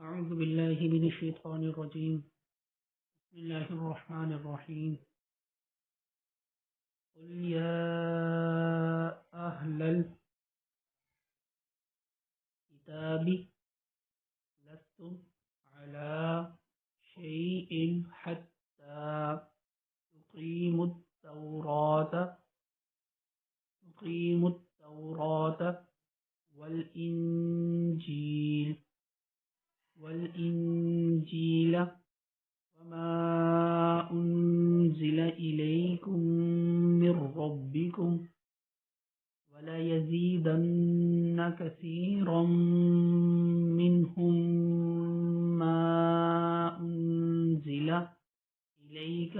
أعوذ بالله من الشيطان الرجيم. بسم الله الرحمن الرحيم. قل يا أهل الكتاب لستم على شيء حتى تقيموا التوراة والإنجيل وما أنزل إليكم من ربكم وليزيدن كثيرا منهم ما أنزل إليك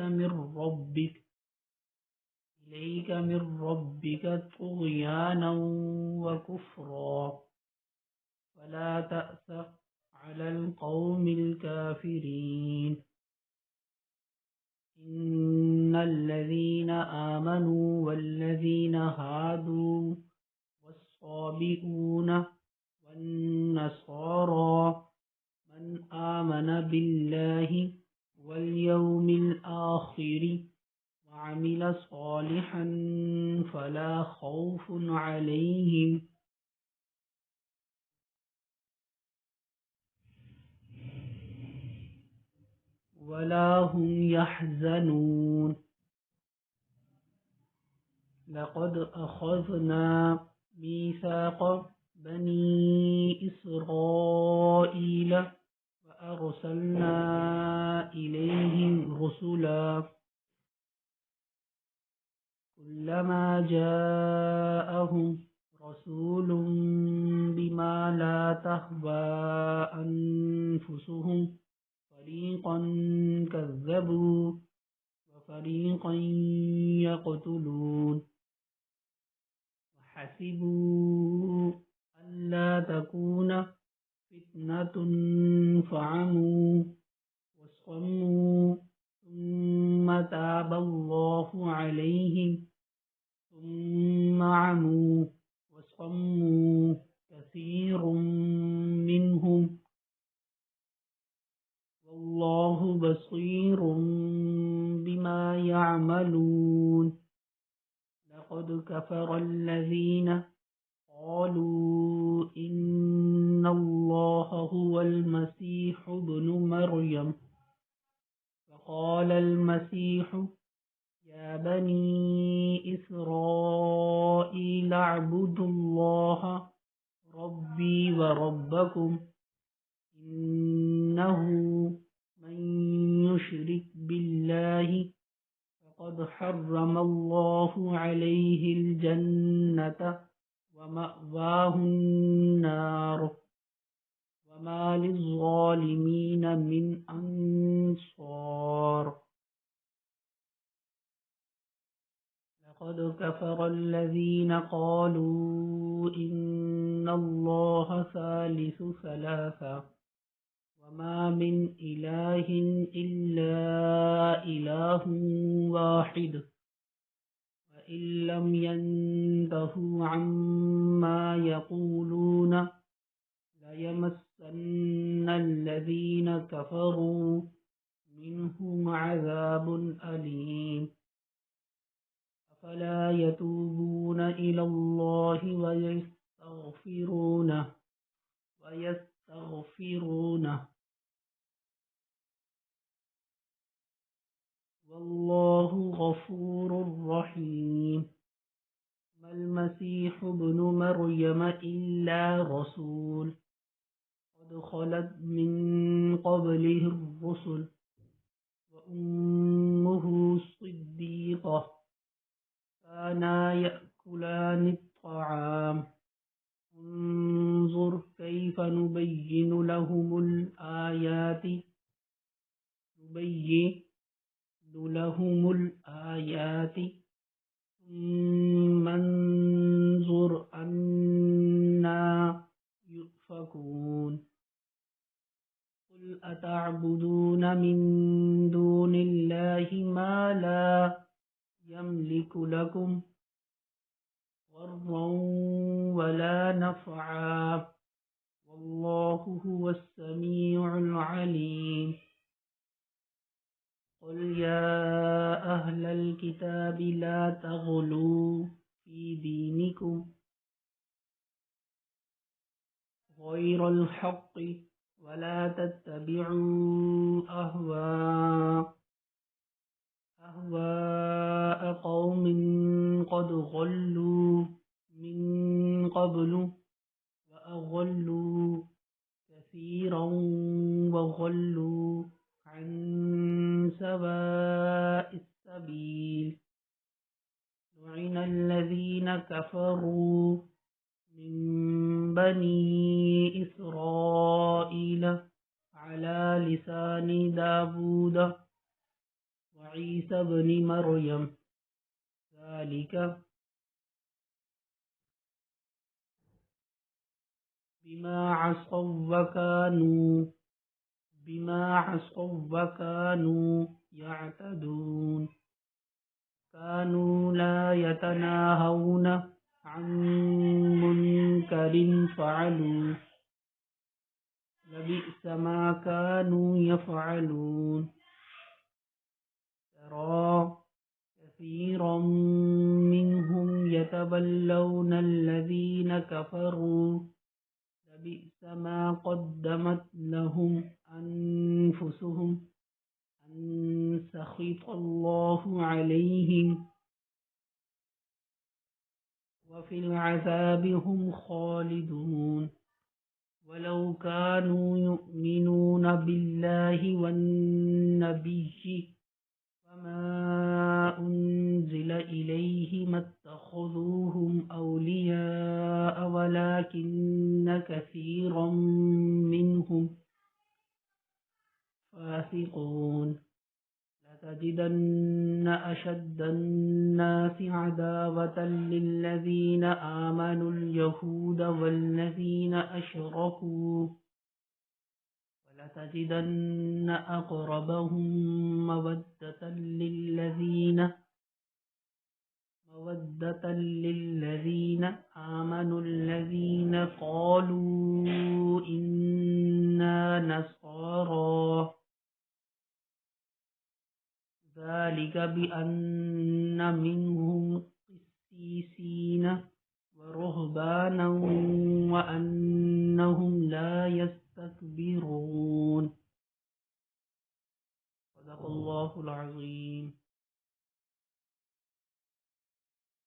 من ربك طغيانا وكفرا فلا تأس على القوم الكافرين. إن الذين آمنوا والذين هادوا والصابئون والنصارى من آمن بالله واليوم الآخر وعمل صالحا فلا خوف عليهم ولا هم يحزنون. لقد أخذنا ميثاق بني إسرائيل وأرسلنا إليهم رسلا كلما جاءهم رسول بما لا تهوى أنفسهم فريقا كذبوا وفريقا يقتلون وحسبوا ألا تكون فتنة فعموا وصموا ثم تاب الله عليهم ثم عموا وصموا كثير منهم والله بصير بما يعملون. لقد كفر الذين قالوا إن الله هو المسيح ابن مريم فقال المسيح يا بني إسرائيل اعبدوا الله ربي وربكم إنه من يشرك بالله فقد حرم الله عليه الجنة ومأواه النار وما للظالمين من أنصار. لقد كفر الذين قالوا إن الله ثالث ثلاثة وما من إله إلا إله واحد وإن لم ينتهوا عما يقولون ليمسن الذين كفروا منهم عذاب أليم. أفلا يتوبون إلى الله ويستغفرونه والله غفور رحيم. ما المسيح ابن مريم إلا رسول قد خلت من قبله الرسل وأمه صديقة كانا يأكلان الطعام انظر كيف نبين لهم الآيات ثم انظر أنا يؤفكون. قل أتعبدون من دون الله ما لا يملك لكم ضرا ولا نفعا والله والله هو السميع العليم. قل يا أهل الكتاب لا تغلوا في دينكم غير الحق ولا تتبعوا أهواء قوم قد ضلوا من قبل وأضلوا كثيرا وضلوا عن سواء السبيل. لعن الذين كفروا من بني إسرائيل على لسان داود وعيسى بن مريم ذلك بما عصوا وكانوا يعتدون. كانوا لا يتناهون عن منكر فعلوا لبئس ما كانوا يفعلون. ترى كثيرا منهم يتولون الذين كفروا لبئس ما قدمت لهم أنفسهم أن سخط الله عليهم وفي العذاب هم خالدون. ولو كانوا يؤمنون بالله والنبي وما أنزل إليه ما اتخذوهم أولياء ولكن كثيرا منهم فاسقون. لتجدن أشد الناس عداوة للذين آمنوا اليهود والذين أشركوا ولتجدن أقربهم مودة للذين آمنوا الذين قالوا إنا نصارى. ذلك بأن منهم قسيسين